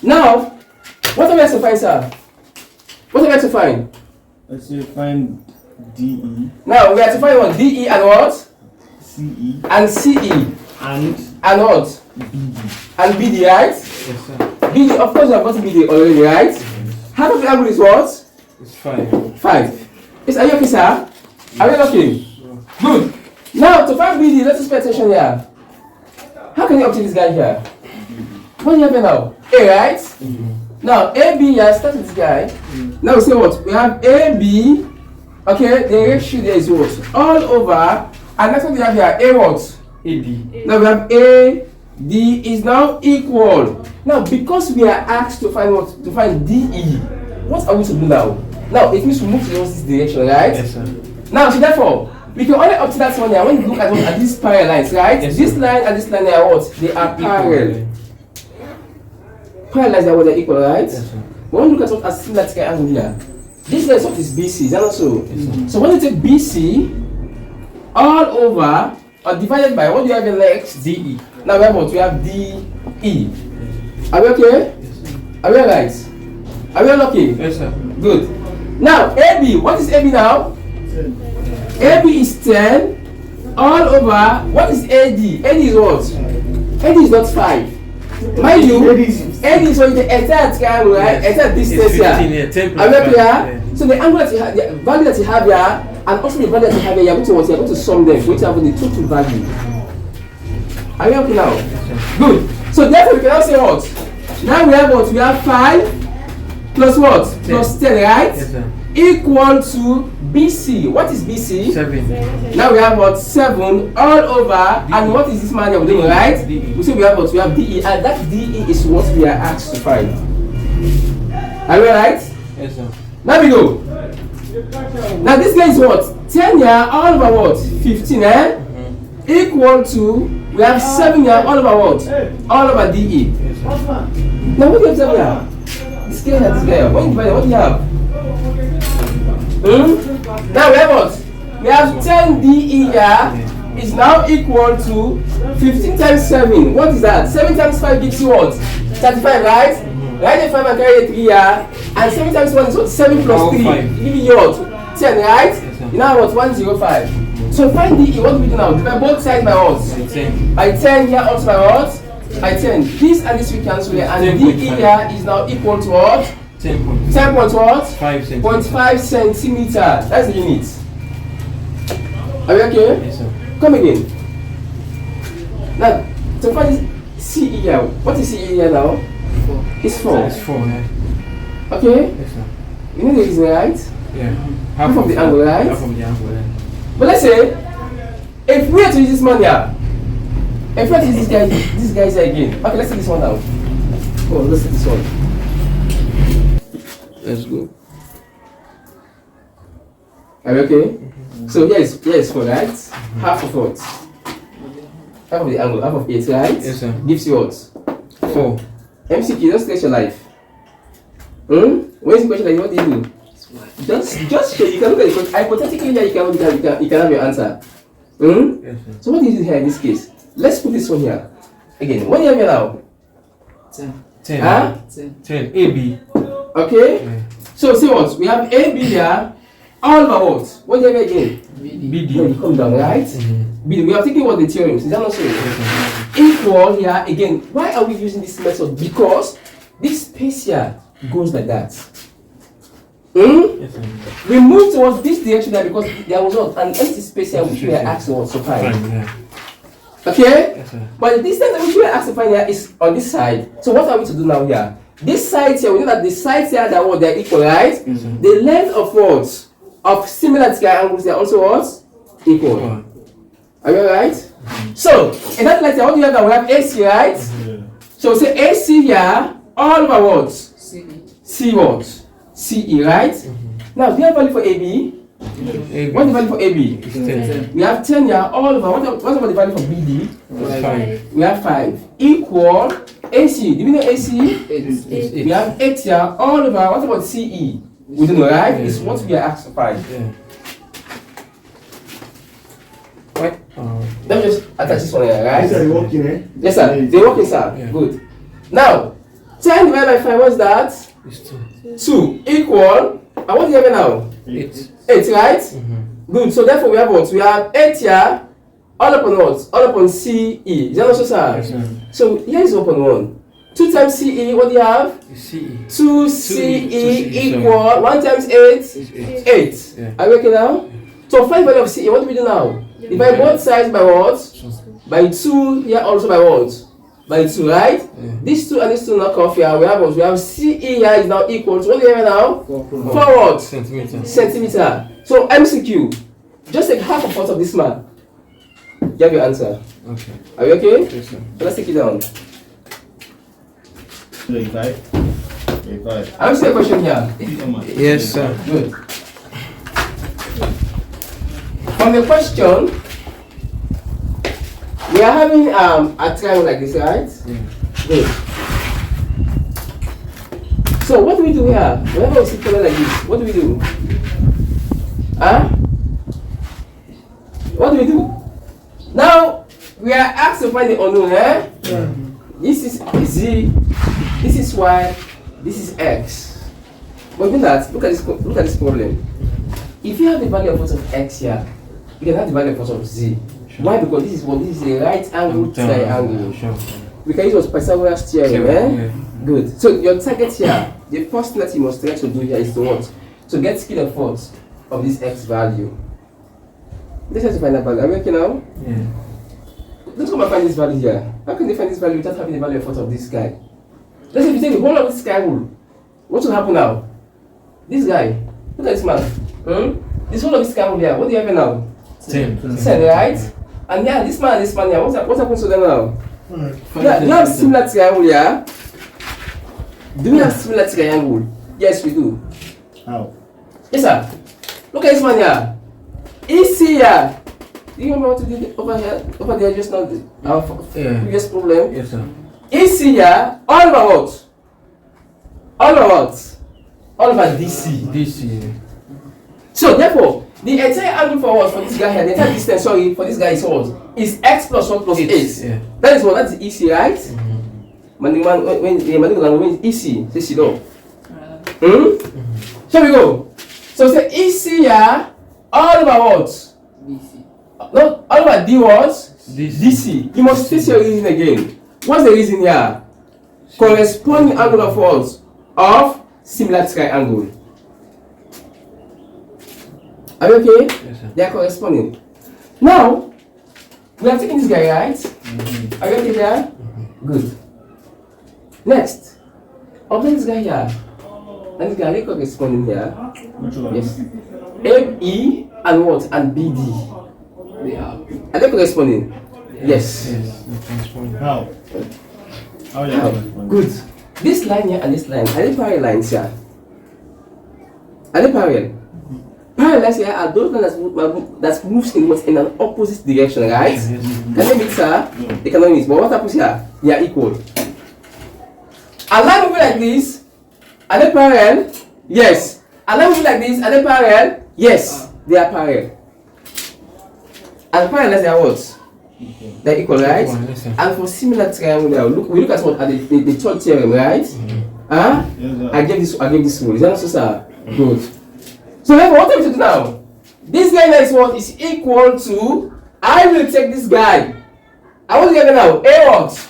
Now, what are we have to find, sir? What are we have to find? Let's say find DE. Now, we have to find what? DE and what? CE. And CE. And what? BD. And BD, right? Yes, sir. BD, of course, we have got BD already, right? Half of the angle is what? It's 5. 5. Are you okay, sir? Are you okay? Good. Now, to find BD, let's just pay attention here. How can you obtain this guy here? What do you have here now? A, right? Now, AB here, start with this guy. Now we say what? We have AB. Okay, the ratio there is what? All over. And that's what we have here. A what? AD. Now we have AD is now equal. Now, because we are asked to find what? To find DE. What are we to do now? Now, it means we move towards this direction, right? Yes, sir. Now, so therefore, we can only obtain that one here when you look at, at these parallel lines, right? Yes, this line and this line are what? They are parallel. Parallel lines are what they're equal, right? Yes, sir. But when you look at what a similar triangle here, this line is what is BC, is that not so? Yes, sir. So when you take BC all over or divided by what do you have in next? DE. Now we have what? We have DE. Are we okay? Yes, sir. Are we alright? Are we all okay? Yes, sir. Good. Now AB, what is AB now? AB is 10 all over. What is AD? AD is what? AD is not 5. Mind you, AD is what the entire triangle, right? Yes. Entire distance here. Are we clear? Yeah. So the angle that you have, the value that you have here, and also the value that you have here, you're going to what? You're going to sum them for each have the total value. Are we okay now? Yes, good. So therefore we can now say what? Now we have what? We have 5 plus what? 10. Plus 10, right? Yes, sir. Equal to BC. What is BC? 7. Now we have what? 7 all over. And what is this man we're doing, right? DE. We say we have what? We have DE. And that DE is what we are asked to find. Are we alright? Yes, sir. Now we go. Now this guy is what? 10 here all over what? 15, eh? Equal to, we have 7 here all over what? All over DE. Yes, sir. Now what do you have 7 here? This guy here, this guy here. When you divide it, what do you have? Now we have what? We have 10 DE here is now equal to 15 times 7. What is that? 7 times 5 gives you what? 35, right? Write the 5 and carry a 3 here. And 7 times 1 is what? 7 plus 3. Give you what? 10, right? You now have what? 105. So find DE. What do we do now? Divide both sides by what? By 10 here also by what? By 10. This and this we cancel here. And DE here is now equal to what? 10 point what? 0.5 centimeter. That's the unit. Are we okay? Yes, sir. Come again. Now, to find this CE here, what is CE here now? 4. It's 4. It's 4, yeah. Okay? Yes, sir. You know the reason, right? Yeah. Half of the angle, right? Half of the angle, yeah. But let's say, if we had to use this man here, if we had to use this guy here again. Okay, let's take this one now. Oh, let's take this one. Let's go. Are we okay? So here is 4, right? Half of what? Half of the angle, half of 8, right? Yes, sir. Gives you what? 4. MCQ, don't stretch your life. When is the question like, what do you do? Just show. You can look at the question. Hypothetically, here you can have your answer. Yes, sir. So what do you do here in this case? Let's put this one here. Again, what do you have here now? 10. Huh? 10. AB. Okay? Yeah. So see what? We have AB here. All over what? What do you have again? BD. No, you come down, right? BD. We are thinking about the theorems. Is that not so? Yes, sir. Equal here again. Why are we using this method? Because this space here goes like that. Yes, sir. We move towards this direction here because there was not an empty space here which we are asked to find. Yeah. Okay? Yes, sir. But the distance which we are asked to find here is on this side. So what are we to do now here? This side here, we know that the sides here that they're equal, right? Yes, sir. The length of what? Of similar triangles, they are also what? Equal. Are you alright? So, in that letter, what do you have now? We have AC, right? So, say AC here, all over what? C what? CE, right? Now, do you have value for AB? AB. What's the value for AB? It's 10. We have 10 here, all over. What's about the value for BD? It's 5. We have 5. Equal AC. Do we know AC? It's We have 8 here, all over. What about CE? We don't know, right? It's what we are asked to find. Yeah. What? Let me just attach this one here, right? These are working, eh? Yes, sir. They're working, sir. Yeah. Good. Now, 10 divided by 5, what's that? It's 2. 2 equal, and what do you have now? 8. 8, right? Good, so therefore we have what? We have 8 here, all upon what? All upon CE. Is that also, sir? Yes, sir. So here is upon 1. 2 times CE, what do you have? CE. 2 CE 2CE, equal 1 times 8? 8. Yeah. Are you okay now? So find value of CE, what do we do now? Divide both sides by what? By 2, here also by what? By 2, right? Yeah. These 2 and these 2 knock off here. We have what? We have CE here is now equal to what do you have now? 4 what? Centimeter. So MCQ. Just take half of what of this man. You have your answer. Okay. Are you okay? Yes, sir. So let's take it down. 35. I'm still a question here. Yes, sir. Good. From the question, we are having a triangle like this, right? Yeah. Good. So what do we do here? Whenever we see color like this, what do we do? Huh? What do we do? Now we are asked to find the unknown, eh? Yeah. This is Z, this is Y, this is X. But with that, look at this problem. If you have the value of what of X here, you can have the value of what of Z. Sure. Why? Because this is what? This is a right angle triangle. Sure. We can use what Pythagoras theorem, eh? Yeah. Good. So your target here, the first thing that you must try to do here is to what? To get scale of what? Of this X value. Let's try to find that value. Are we okay now? Yeah. Let's come and find this value here. How can they find this value without having the value of what of this guy? Let's say if you take the whole of this triangle, what will happen now? This guy, look at this man. This whole of this triangle here, what do you have now? 10. 10, right? And yeah, this man and this man here, what happens to them now? Right. Yeah, do you have similar triangle here? Do we have similar triangle? Yes, we do. How? Yes, sir. Look at this man here. EC here. Do you remember what we did over here? Over there just now? Our previous problem? Yes, sir. EC here, all over what? All over what? All over DC. DC. So therefore, the entire angle for what? For this guy here, the entire distance, sorry, for this guy is what? Is X plus 1 plus 8. Yeah. That is what? That's the EC, right? When EC, say sit up. Shall we go? So say EC here, all over what? DC. No, all over D what? DC. You must face your reason again. What's the reason here? Corresponding angle of what? Of similar triangle. Are you okay? Yes, sir. They are corresponding. Now, we have taken this guy, right? Are you okay there? Good. Next, observe this guy here. And this guy, are they corresponding here? Which one? Yes. ME and what? And BD. They are. Are they corresponding? Yes. Yes. How? How are you How? corresponding? Good. This line here and this line, are they parallel lines here? Are they parallel? Parallel lines here are those lines that moves in an opposite direction, right? Yes. Can they meet, sir? No. They cannot meet. But what happens here? They are equal. A line moving like this, are they parallel? Yes. A line moving like this, are they parallel? Yes. They are parallel. And parallel, they are what? They're equal, right? Yes, sir. And for similar triangle now, we look at what at the third theorem, right? Huh? Yes, sir. I gave this rule. Is that not so, sir? Good. So therefore, what are we to do now? This guy now is what is equal to, I will take this guy. I want to get it now. A what?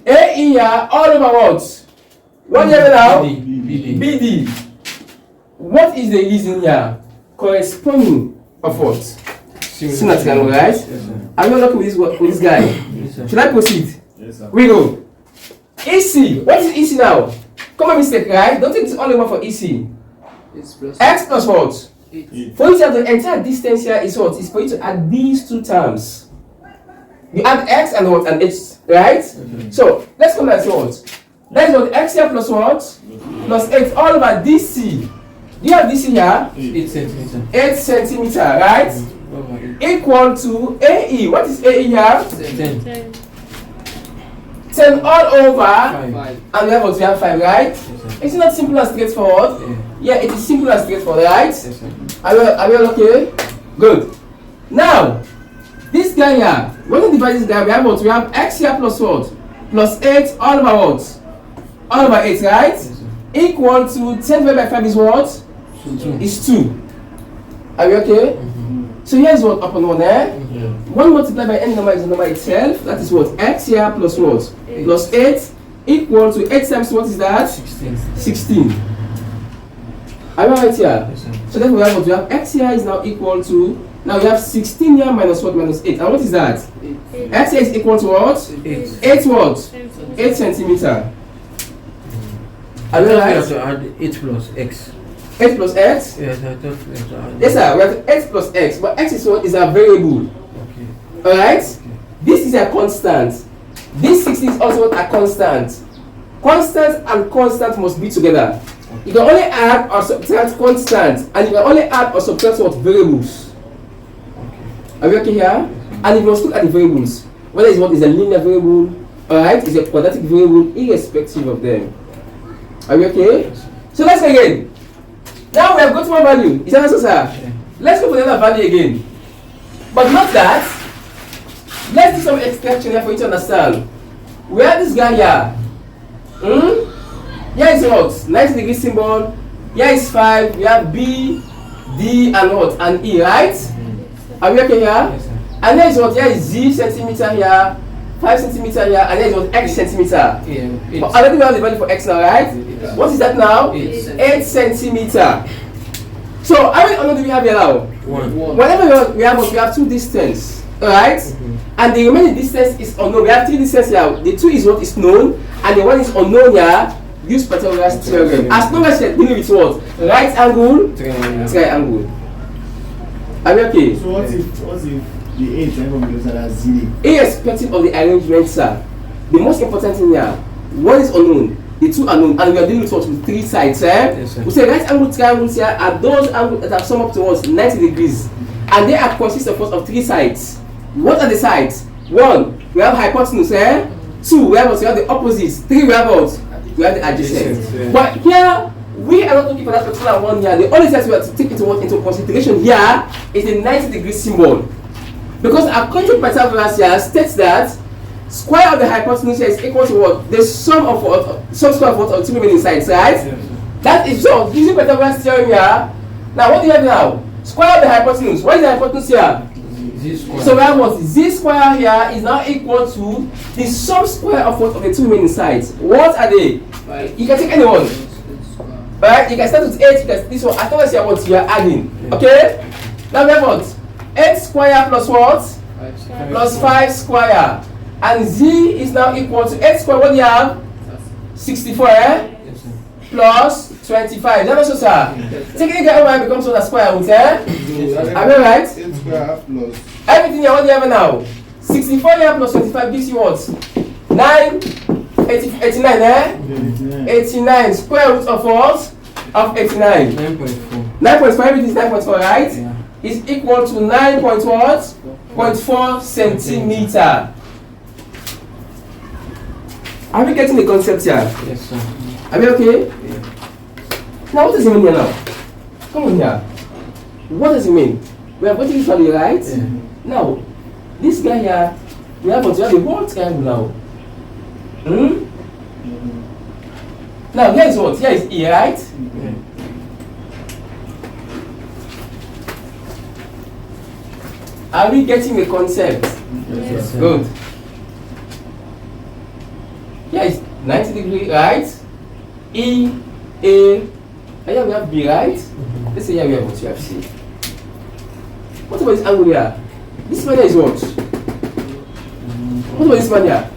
A here all over what? What do you have now? BD. What is the reason here? Corresponding of what? Similar triangle, right? Yes, sir. Are you lucky with this guy? Yes, sir. Should I proceed? Yes, sir. We go. EC. What is EC now? Common mistake, right? Don't take this only one for EC. X plus what? 8. For you to have the entire distance here is what? Is for you to add these two terms. You add X and what? And H, right? So let's come back to what? That is what? X here plus what? Plus 8 all over DC. Do you have DC here? 8 centimeters. 8 centimeter, right? Equal to AE. What is AE here? 10. 10 all over. 5. And we have what? We have 5, right? Yes, sir. It's not simple and straightforward. Yeah. Yeah, it is simple and straightforward, right? Yes, sir. Are we all okay? Good. Now, this guy here, when we divide this guy, we have what? We have X here plus what? Plus 8 all over what? all over 8, right? Yes, sir. Equal to 10 divided by 5 is what? 2. Is 2. Are we okay? So here's what upon 1, eh? Yeah. 1 multiplied by any number is the number itself. That is what? X here plus what? Plus 8 equal to 8 times what is that? 16. 16. Are we right here? Yes, sir. So then we have what? We have X here is now equal to, now we have 16 here minus what? Minus 8. And what is that? X here is equal to what? 8. 8 what? 8 centimeter. Are we We have right? to add 8 plus x. 8 plus X? Yes, I thought we have to add. Yes sir, we have X plus X. But X is what? Is a variable. Okay. Alright? This is a constant. This 16 is also what? A constant. Constant and constant must be together. You can only add or subtract constant, and you can only add or subtract what? Variables. Are we okay here? And you must look at the variables. Whether it's what is a linear variable, alright, is a quadratic variable, irrespective of them. Are we okay? So let's go again. Now we have got one value. Is that so, sir? Yeah. Let's go for another value again. But not that. Let's do some extraction here for you to understand. We have this guy here. Here is what? 90 degree symbol. Here is 5. We have B, D, and what? And E, right? Are we okay here? Yes, sir. And here is what? Here is Z centimeter here, 5 centimeter here, and here is what? X centimeter. Yeah. But already we have the value for X now, right? Yes. What is that now? 8 8 centimeter. So how many unknown do we have here now? 1. Whenever we have two distance, alright? And the remaining distance is unknown. We have 3 distance here. The 2 is what is known, and the 1 is unknown here. Use Pythagoras theorem. As long as you're dealing with what? Right angle, triangle. Are we okay? So what if the 8 triangle goes at 0? Irrespective of the arrangement, sir, the most important thing here, 1 is unknown, the 2 are known, and we are dealing with what? With 3 sides, eh? Yes, sir. We say right angle triangles here are those angles that have sum up towards 90 degrees, and they are consist of what? Of 3 sides. What are the sides? 1, we have hypotenuse, eh? 2, we have the opposites. 3, we have what? We have the adjacent. Yeah. But here, we are not looking for that particular one here. The only thing we have to take into consideration here is the 90 degree symbol. Because according to Pythagoras here states that square of the hypotenuse here is equal to what? The sum of what? Sum square of what? Of 2 remaining sides, right? Yes, sir. That is so. Using Pythagoras theorem here. Now what do you have now? Square of the hypotenuse. What is the hypotenuse here? This square. So we have what? Z square here is now equal to the sum square of what? Of the 2 remaining sides. What are they? You can take any one. Right? You can start with 8 because this one, as long as you are what? You are adding. Okay? Now we have what? 8 square plus what? Plus 5 square. And Z is now equal to 8 square. What do you have? 64, eh? Yes, sir. Plus 25. Is that also, sir? Taking it over becomes what? A square root, eh? Am I right? 8 square plus. Everything here, what do you have now? 64 here plus 25 gives you what? 89, eh? 89. Square root of what? Of 89. 9.4. 9.4, everything is 9.4, right? Yeah. Is equal to 9 point what? 0.4 centimeter. Are we getting the concept here? Yes, sir. Are we okay? Yeah. Now what does it mean here now? Come on here. What does it mean? We are getting this value, right? Yeah. Now, this guy here, we have the whole triangle now. Now here is what? Here is E, right? Yeah. Are we getting the concept? Yes, sir. Good. Here is 90 degree, right? E, A, and here we have B, right? Let's say here we have what? You have C. What about this angle here? This man here is what? What about this man here?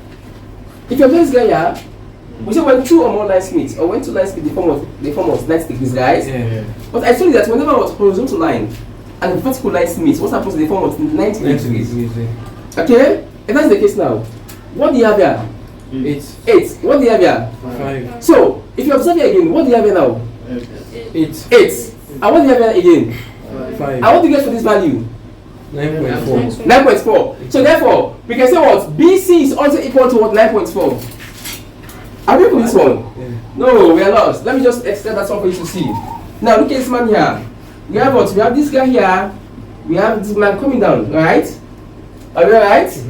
If you have this guy here, we say when 2 or more lines meet, or when 2 lines meet, they form what 90 degrees, right? Yeah. But I told you that whenever what horizontal line and vertical lines meet, what happens? They form what 90 degrees. Okay? If that's the case now, what do you have here? 8. 8. What do you have here? 5. So, if you observe here again, what do you have here now? 8. 8. And what do you have here again? 5. And what do you get for this value? 9.4. 9.4. So therefore, we can say what? BC is also equal to what? 9.4. Are we with this one? Yeah. No, we are lost. Let me just extend that one for you to see. Now look at this man here. We have what? We have this guy here. We have this man coming down, right? Are we alright?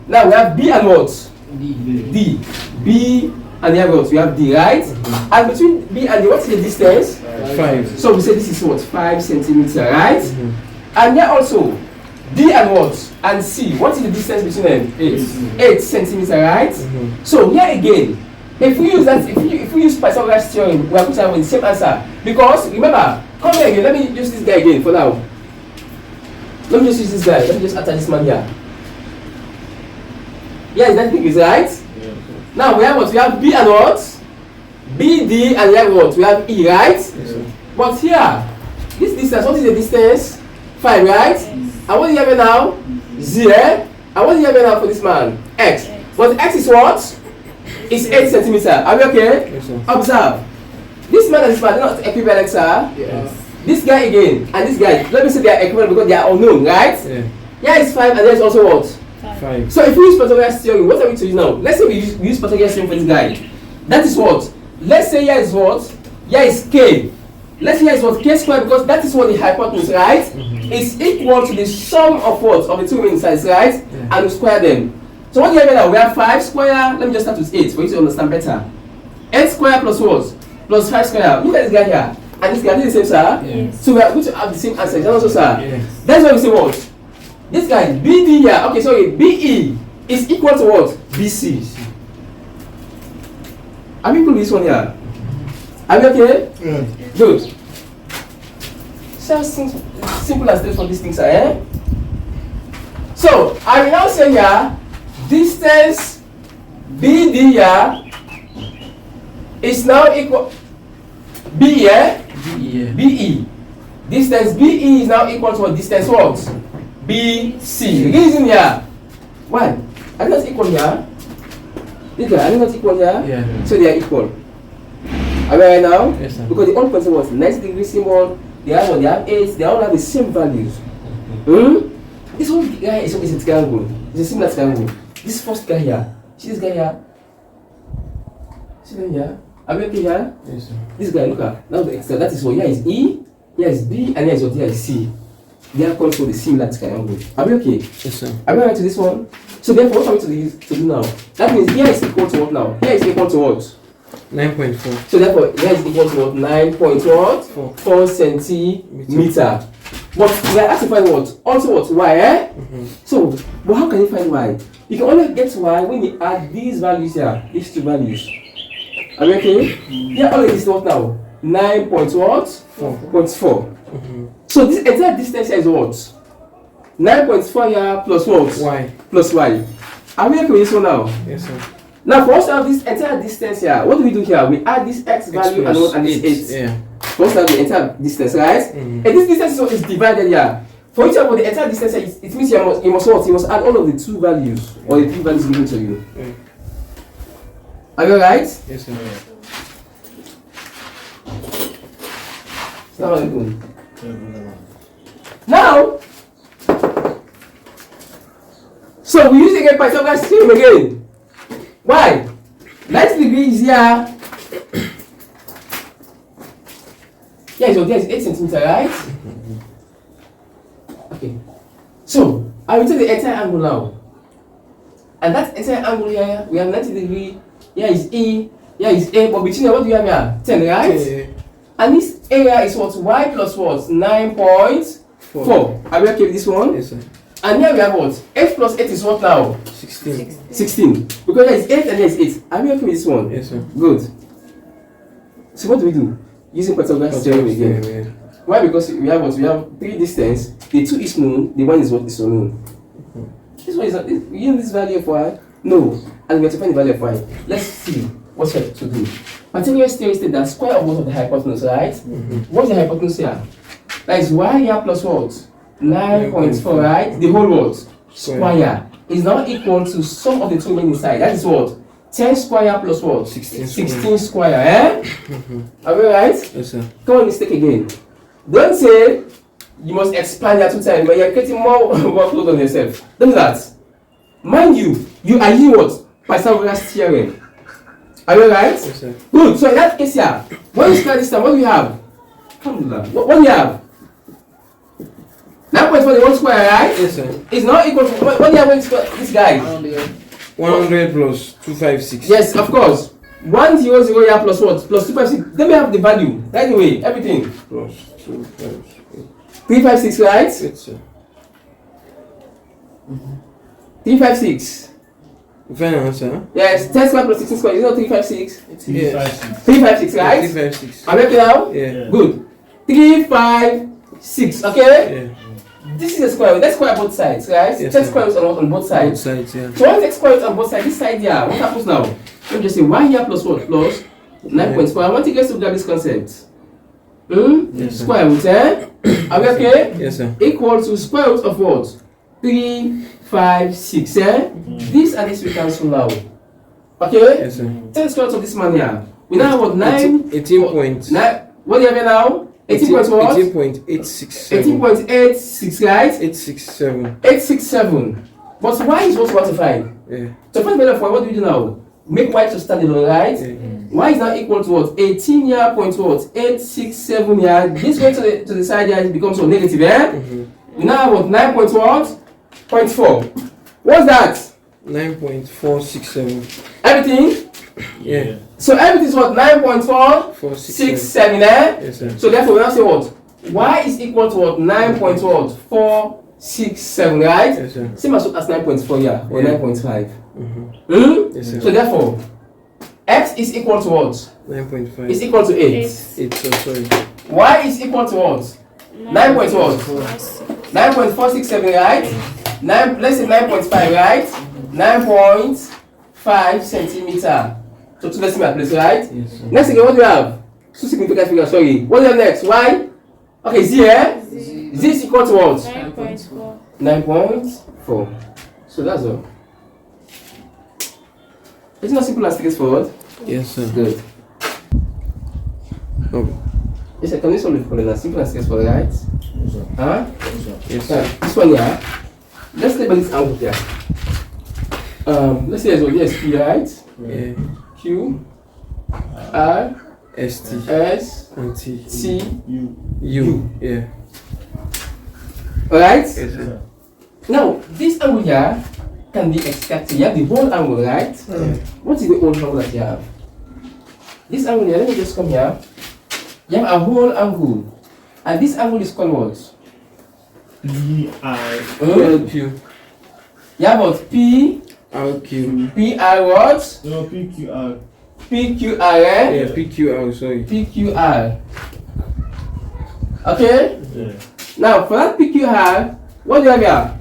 Now we have B and what? D. B, and here what? We have D, right? And between B and D, what is the distance? 5. So we say this is what? 5 centimeters, right? And here also, D and what? And C, what is the distance between them? 8 centimeters, right? So here again, if we use that, if we use Pythagoras theorem, we are going to have the same answer. Because remember, come here again, let me use this guy again for now. Let me just use this guy, let me just attach this man here. Yeah, that thing is right. Now we have what? We have B and what? BD and here what? We have E, right? Yes, sir. But here, this distance, what is the distance? 5, right? And what do you have now? 0. And what do you have now for this man? X. But X is what? It's 8 centimeters. Are we okay? Yes, sir. Observe. This man and this man, they're not equivalent, sir. Yes. This guy again and this guy, let me say they are equivalent because they are unknown, right? Yeah. Here is 5 and there is also what? 5. So if we use Pythagoras theorem, what are we to use now? Let's say we use Pythagoras theorem for this guy. That is what? Let's say here is what? Here is K. Let's say here is what? K squared, because that is what the hypotenuse, right? Is equal to the sum of what? Of the two remaining sides, right? Yeah. And we square them. So what do you have now? We have 5 square. Let me just start with 8 for you to understand better. 8 square plus what? Plus 5 square. Look at this guy here. And this guy, this is the same, sir? Yes. So we are going to have the same answer. Is that also, sir? Yes. That's why we say what? This guy, BD here, okay, sorry, BE is equal to what? BC. Are we equal to this one here? Are we okay? Yeah. Good. So simple as this for these things, eh? So, I will now say here, distance BD here is now equal, B, yeah? Yeah. BE. Distance BE is now equal to what? Distance what? BC. Reason here. Why? Are they not equal here? Are they not equal here? Yeah. So they are equal. Are we right now? Yes, sir. Because the only person was 90 degrees symbol, they have what? They have 8, they all have the same values. This one guy is a triangle. It's a similar triangle. This first guy here. See this guy here? See them here? Are we okay here? Yes, sir. This guy, look at now the extra. That is what here is E, here is B, and here is what? Here is C. They are called for the similar triangle. Are we okay? Yes, sir. Are we right to this one? So therefore, what are we to do now? That means here is equal to what now? Here is equal to what? 9.4. So therefore, here is equal to what? 9.4 centimeter. But we are asked to find what? Also what? Y, eh? So, but how can you find Y? You can only get Y when you add these values here, these two values. Are we okay? Here, all of this is what now? 9.4. So this entire distance here is what? 9.4 here plus what? Y. Plus Y. Are we okay with this one now? Yes, sir. Now for us to have this entire distance here, what do we do here? We add this X value and what? And this 8. Yeah. For us to have the entire distance, right? And this distance is what is divided here. For you to have the entire distance here, it means you must what? You must add all of the two values or the three values given to you. Yeah. Are you alright? Yes, sir. Assalamualaikum. Now, so we use again Pythagoras theorem again. Why? 90 degrees here. Yeah, so there's 8 centimeters, right? Okay. So I will take the entire angle now. And that entire angle here, we have 90 degrees. Here is E, here is A, but between them, what do we have here? 10, right? Yeah. And this area is what? Y plus what? 9.4. Are we okay with this one? Yes, sir. And here we have what? 8 plus 8 is what now? 16. 16. Because there is 8 and there is 8. Are we okay with this one? Yes, sir. Good. So what do we do? Using Pythagoras theorem again. Yeah. Why? Because we have what? We have 3 distance. The 2 is known. The 1 is what is unknown. This one is not. We use this value of Y? No. And we have to find the value of Y. Let's see what we have to do. Pythagoras theorem states that square of what of the hypotenuse, right? What's the hypotenuse here? That is Y here plus what? 9.4, right? The whole what? Square is now equal to sum of the two remaining sides. That is what? 10 square plus what? 16 square, eh? Are we right? Yes, sir. Come on, mistake again. Don't say you must expand that 2 times, but you're creating more workload on yourself. Don't do that. Mind you, you are using what? Pythagoras theorem. Are you right? Yes, sir. Good. So in that case here, when you square this time, what do we have? What do we have? 9.4 the whole square, right? Yes, sir. It's not equal to what do you have when you square this guy? 100 plus 256. Yes, of course. 100 here plus what? Plus 256. Let me have the value. Right away, everything. Plus 256. 356, right? Yes, sir. 356. Final answer, huh? Yes, 10 square plus 16 square is not 356. It's Yeah. 356. 356, right? 356. I'm okay now? Yeah. Good. 356, okay? Yeah. This is a square root. Let's square both sides, right? Yes, Take sir. square roots on both Both sides. sides, yeah. So when you take square root on both sides, this side here, what happens now? Let me just say 1 here plus what? Plus 9.4. I want you guys to grab this concept. Yes, sir. Square root, eh? Are we okay? Yes, sir. Equal to square root of what? 356, eh? This and this we cancel now. Okay? Yes, sir. Take the square root of this man here. We now have what? 9. 18 points. What do you have here now? 18 point what? 18.867. 18.86, right? 867. 867. But y is what we want to find. Yeah. So find the value of y, what do we do now? Make y to stand alone, right? Yeah. Y is now equal to what? 18 here point what? 867 here. This going to the side here becomes what? Negative, eh? We now have what? 9 point what? 0.4. What's that? 9.467. Everything? Yeah. So everything is what? 9.467, 467. eh? Yes, sir. So therefore we now say what? Y is equal to what? 9.467, right? Yes, sir. Same as 9.4 here, or Yeah. 9.5. Yes, sir. So therefore, x is equal to what? 9.5. Is equal to 8. 8, so sorry. Y is equal to what? 9 point what? 9.467, right? 9, let's say 9.5, right? 9.5 centimeter. So 2 decimal place, right? Yes, sir. Next again, what do we have? 2 significant figures, sorry. What do we have next? Y? Okay, Z, eh? Z is equal to what? 9.4. 9.4. So that's all. It's not simple as straightforward. Yes, sir. Good. Okay. Yes, I can use solve for as simple as straightforward, right? Yes, sir. Huh? Yes, sir. This one here. Let's label this angle here. Let's say as well, yes, P, right? Yeah. Q, R, ST. S, And T. T, You. U. Yeah. alright? Yes, sir. Now, this angle here can be extracted. You have the whole angle, right? What is the whole angle that you have? This angle here, let me just come here. You have a whole angle. And this angle is called what? P-I. LQ. You have what? P, RQ. P, R what? No, P-Q-R. P, Q, R, eh? Yeah, PQR, sorry. P, Q, R. Okay? Yeah. Now, for that P, Q, R, what do you have here?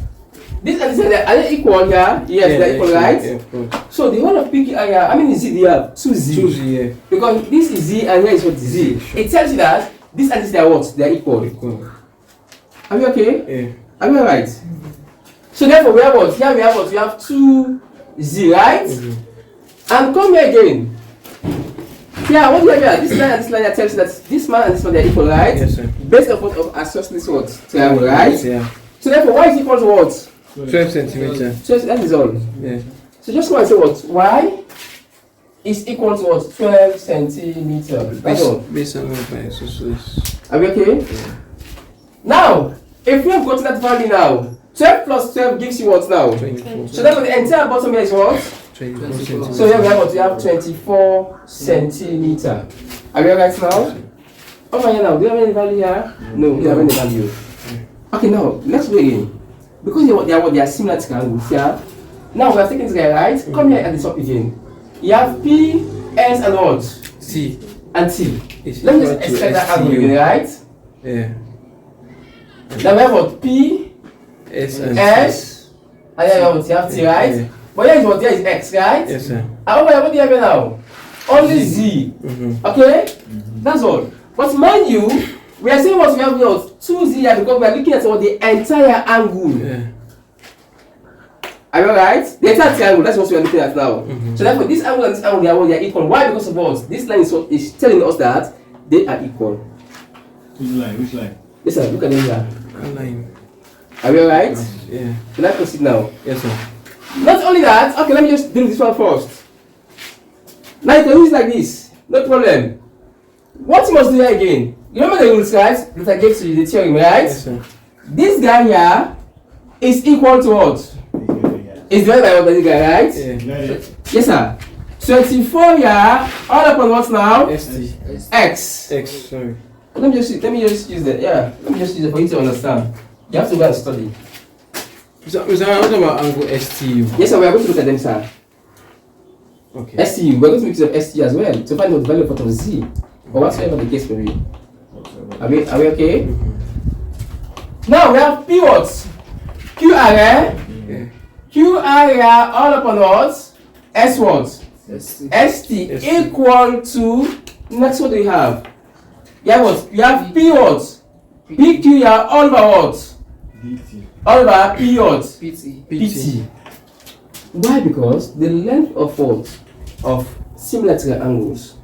This and this are they equal here? Yes, they're equal, right? Yeah, of course. So the whole of PQ are here, how many Z do you have? 2Z. 2Z, yeah. Because this is Z and here is what is Z. Sure. It tells you that this and this they are what? They are equal. Equal. Are we okay? Yeah. Are we alright? So therefore we have what? Here we have what? We have 2Z, right? And come here again. Yeah, what do you have here? This line and this line here tells you that this man and this one they are equal, right? Yes, sir. Based on what of associates what? Triangle, right? Yes, yeah. So therefore y is equal to what? 12 centimeter. So that is all. Yeah. So just come and say what? Y is equal to what? 12 centimeters. That's all. Based on what my isosceles. Are we okay? Now, if we have gotten that value now, 12 plus 12 gives you what now? 24. So therefore the entire bottom here is what? 24 centimeter. So here we have what? We have 24 centimeter. Are we alright now? Over here now, do you have any value here? No, we don't have any value. Okay, now let's do it again. Because they are similar triangles here. Now we are taking this guy, right? Come here at the top again. You have P, S, and what? T. And T. Is Let me equal just to extract that angle STU. again, right? Yeah. Now we have what? P, S and S, and then you have T, right? Yeah. But here is what? Here is X, right? Yes, sir. And over here, what do you have here now? Only Z. Okay? That's all. But mind you, we are saying what we have here, 2Z here because we are looking at what the entire angle. Yeah. Are you alright? The entire triangle, that's what we are looking at now. So therefore, this angle and this angle, they are equal. Why? Because of what? This line is telling us that they are equal. Which line? Which line? Listen, look at them here. Line. Are we alright? Yeah. Can I proceed now? Yes, sir. Not only that, okay, let me just do this one first. Now you can use it like this, no problem. What you must do here again? You remember the rules, right? That I gave to you, the theorem, right? Yes, sir. This guy here is equal to what? Is divided by what, this guy, right? Yeah. Got it? Yes, sir. 24 here, all upon what now? ST. X. X, sorry. Let me just use that. Yeah, let me just use it for you to understand. You have to go and study. So, what about angle STU? Yes, sir, we are going to look at them, sir. Okay. STU, we're going to use of ST as well to find out the value of part of Z, or whatsoever the case may be. Are we okay? Now we have pivots. QR, Yeah. QR all upon what? S what? ST equal to, next what do you have? You have what? You have pivots. PQ all over what? DT. All over pivots. PT. Why? Because the length of what? Of similar triangles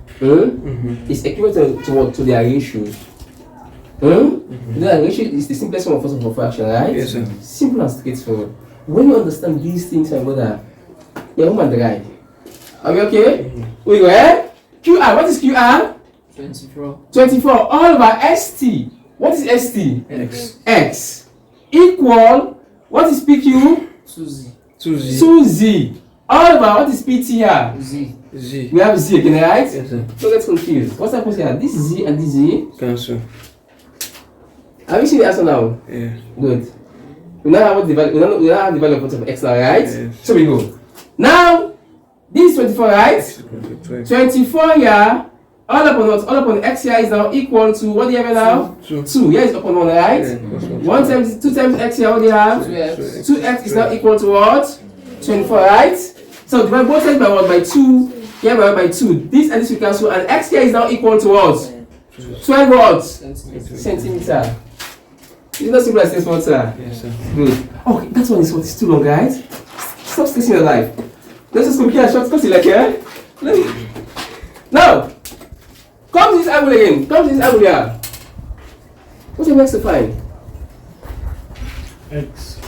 is equivalent to what? To their ratio. The ratio is the simplest form of force of fraction, right? Yes, sir. Simple and straightforward. When you understand these things, my brother, you're home and dry. Are we okay? We go ahead. QR, what is QR? 24 all over ST. What is ST? X. X. Equal, what is PQ? 2Z. 2Z. All over, what is PT here? Z. We have Z again, right? Yes, sir. So let's confuse. What's happening here? This Z and this Z. Cancel. Have you seen the answer now? Yeah. Good. We now have what the value. We now have the value of X now, right? Yes. So we go. Now, this is 24, right? 12. 24 here. All upon what? All upon X here is now equal to what do you have now? 2. 2. Here is upon 1, right? Yeah, 1 times 2 times X here. What do you have? 2X is now equal to what? 24, right? So divide both sides by what? By 2. Here by 2. This and this will cancel, and X here is now equal to what? 12 what? Centimeter. It's not simple as this one, sir. Yes, sir. Good. Okay, that one is what? It's too long, right? Stop stressing your life. Let's just compare short cut like here. Now, come to this angle again. Come to this angle here. What's the next to find? X.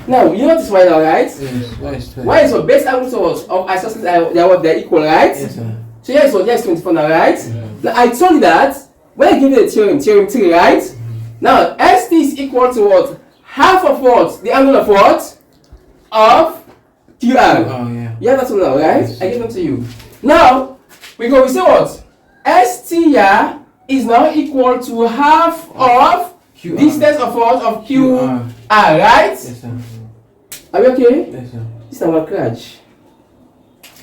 Now, you know this Y now, right? Yes. Y is 12. Y is what? Base angle towards of isosceles, they're equal, right? Yes, sir. So here is what? Here is 24 now, right? Now, I told you that when I give you the theorem 3, right? Now, ST is equal to what? Half of what? The angle of what? Of QR. Oh, yeah. Yeah, that's all now, right? Yes. I give them to you. Now, we say what? ST here is now equal to half of QR. distance of what? Of QR, right? Yes, sir. Are we okay? Yes, sir. This is our crutch.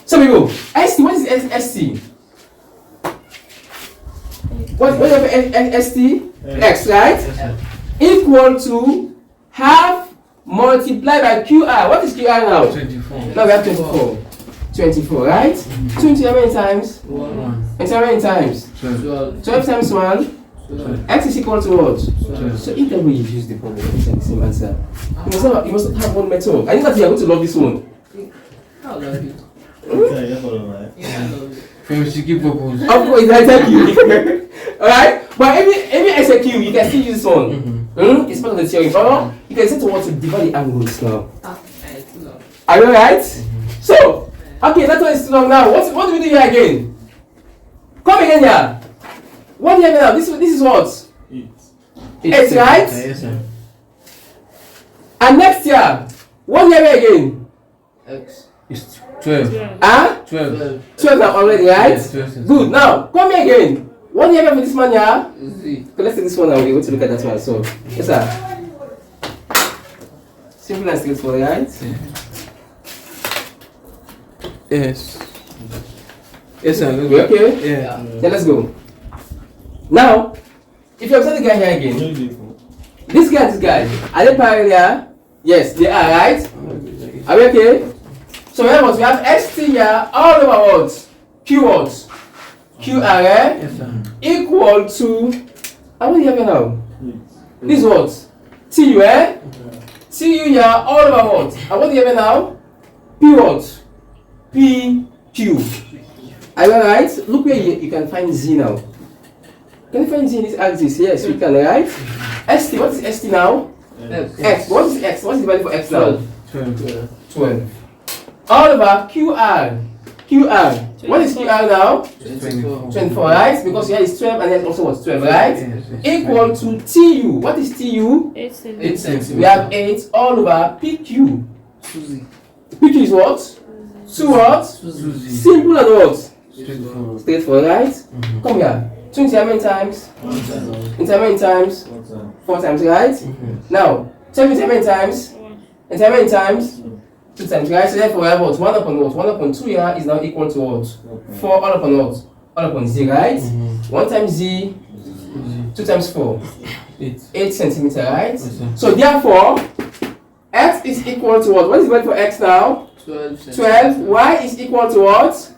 So we go. ST, what is ST? What do you have ST? X, right? Yes, sir. Equal to half multiplied by QR. What is QR now? 24. Now we have 24. 24, right? 20 how many times? 1. And how many times? 12. 12 times 1. 12. X is equal to what? 12. So either way you use the problem, it's the same answer. You must have one method. I think that you are going to love this one. I love you. Okay, yeah, follow that. Yeah, I love you. From sticky purpose. Of course, I thank you. Alright? But every SQ, you can still use this one. It's part of the theory. Or you can set to what to divide the angles now. It's love. Are you alright? So, okay, that one is too long now. What do we do here again? Come again here. What do you have now? This is what? 8. It's right? Yes, sir. And next year, what do you have again? X. It's 12. Huh? 12. 12 now already, right? Yes, 12. Good. Now, come here again. What do you have for this man here? Z. Okay, let's take this one now. We're going to look at that one. So, yes, sir. Simple and straightforward, right? Yes. Yes, sir. We okay? Yeah. Then let's go. Now, if you observe the guy here again, this guy and this guy, are they parallel here? Yes, they are, right? Are we okay? So we have ST here all over what? Q what? QR Yes, sir. equal to, how many have you now? This is what? TU, TU here all over what? And what do you have now? P what? PQ. Are you alright? Look where you can find Z now. Can you find Z in this axis? Yes, we can, right? ST, what is ST now? X. What is X? What is the value for X now? 12. 12. All over QR. QR. What is QR now? 24. 24, right? Because here is 12 and then also what's 12, right? Yes, yes. Equal to TU. What is TU? 8 We have 8 all over PQ. Suzy. PQ is what? 2 what? Simple and what? Straightforward. Straightforward, right? Come here. 20 how many times? Into how many times? 4 times, right? Now, 10 how many times? Into how many times? 2 times, right? So therefore we have what? 1 upon what? 1 upon 2 here is now equal to what? 4 all upon what? All upon z, right? 1 times z, 2 times 4. 8 centimeter, right? So therefore, x is equal to what? What is the value for x now? 12. Y is equal to what?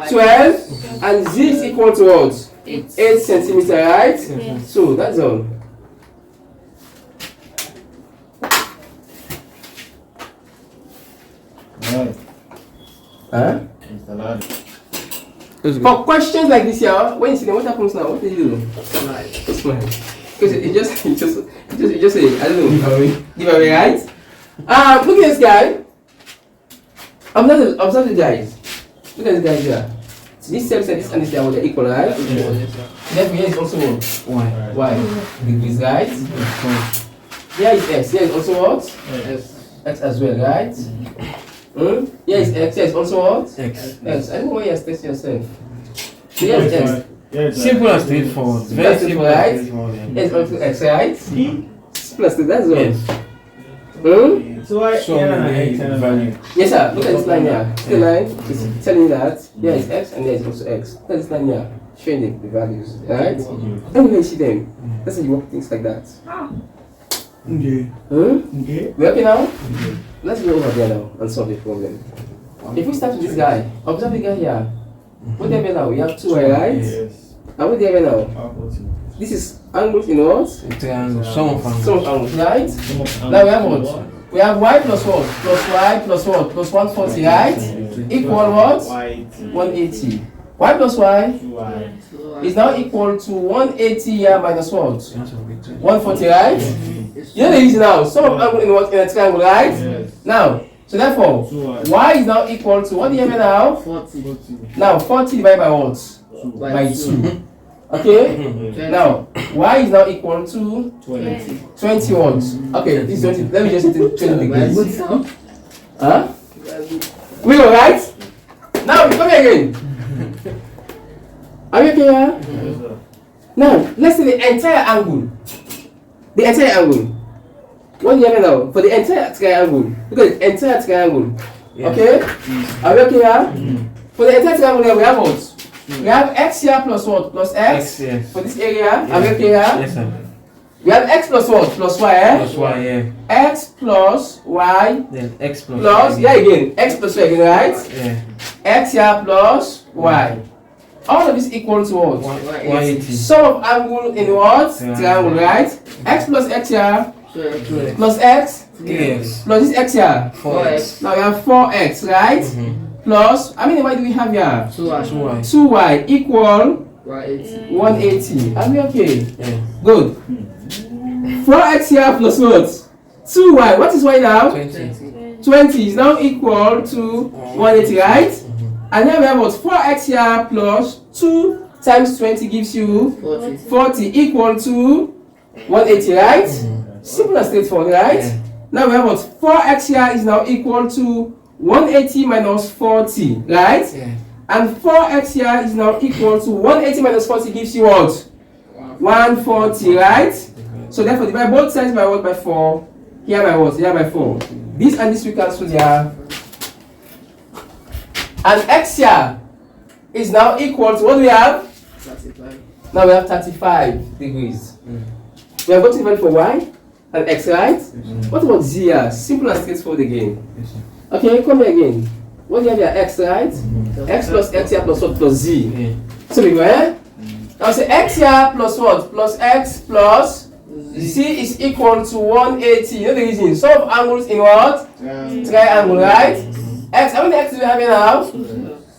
12. And z is equal to what? 8 centimeter, right? So that's all. Alright. Huh? Mr. Lad. For questions like this here, when you see them, what happens now? What do you do? Smile. Because it just say, I don't know, give away, right? Look at this guy. Observe the guys. Look at this guy here. So this same set, this and this guy, they're equal, right? Therefore, here is also what? Y. Degrees, right? Here is x. Here is also what? X as well, right? Here is x. Here is also what? X. X. I don't know why you're stressing yourself. So here is x. Simple and straightforward. Very simple, right? and straightforward. Here is also x, right? Plus that's all. Yes. So I Show me the value. Yes, sir. Look at this line here. The line is telling you that here is x and there is also x. Look at this line here, showing the values, right? Anyway, you see them. That's how you work things like that. Okay. We okay now? Let's go over there now and solve the problem. If we start with this guy, observe the guy here. What do you have now? We have 2y, right? Yes. And what do you have now? This is angles in what? Triangle. Sum of angles. Sum of angles, right? Now we have what? We have y plus what? Plus y plus what? Plus 140, right? Equal what? 180. Y plus y is now equal to 180 here minus what? 140, right? You know the reason now. Sum of angle in what? In a triangle, right? Yes. Now, so therefore, y is now equal to what do you have now? 40. Now 40 divided by what? By 2. Okay? Now, y is now equal to 20 watts. Okay, this is 20. Let me just say 20 degrees. Huh? We all right? Now, come here again. Are you okay here? Now, let's say the entire angle. The entire angle. What do you have now? For the entire triangle. Look at the entire triangle. Okay? Are we okay here? For the entire triangle here, we have what? We have x here plus what? Plus x? Yes. For this area. Are we okay here? Yes, sir. We have x plus what? Plus y, eh? Plus y, yeah. X plus y Then x plus plus, y. yeah again, x plus y again, right? Yeah. X here plus y. All of this equal to what? 180. Sum of angle in what? Triangle, right? X plus x here plus x 3x. plus this x here. 4x. Now we have 4x, right? Plus, how many y do we have here? 2y. 2y equal 180. Are we okay? Yeah. Good. 4x here plus what? 2y. What is y now? 20. 20 is now equal to 180, right? And then we have what? 4x here plus 2 times 20 gives you 40 equal to 180, right? Simple and straightforward, right? Yeah. Now we have what? 4x here is now equal to 180 minus 40, right? Yeah. And 4x here is now equal to 180 minus 40 gives you what? 140, right? So therefore divide both sides by what? By 4. Here by what? Here by 4. This and this we cancel here. And x here is now equal to what do we have? 35. Now we have 35 degrees. We have got the value for y and x, right? What about z here? Simple and straightforward again. Yes, sir. Okay, come here again. What do you have here? X, right? X plus x here plus what? Plus z. Yeah. So we go, eh? Now say x here plus what? Plus x plus z is equal to 180. You know the reason? Sum of angles in what? Triangle, right? X, how many x do we have here now?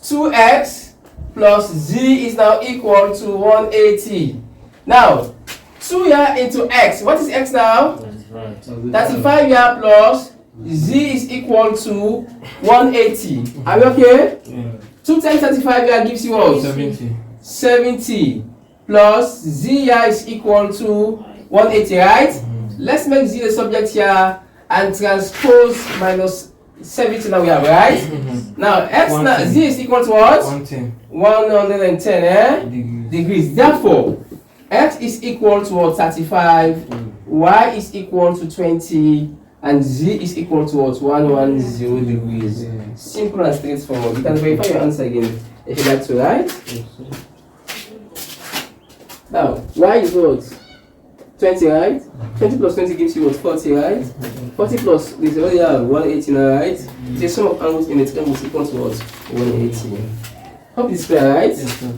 2x plus z is now equal to 180. Now, 2 here into x. What is x now? 35 here plus z is equal to 180. Are we okay? Yeah. 2 times 35 here gives you what? 70. 70 plus z here is equal to 180, right? Let's make z the subject here and transpose minus It's everything that we have, right? Now x now 110. z is equal to what? 110 110 degrees. Therefore, x is equal to what? 35, y is equal to 20, and z is equal to what? 110 degrees. Simple and straightforward. You can verify your answer again if you like to, right? Now, y is what? 20, right? 20 plus 20 gives you what? 40, right? 40 plus this already have 180 now, right? The sum of angles in the triangle is equal to what? 180. Hope this is clear, right? Yes, sir.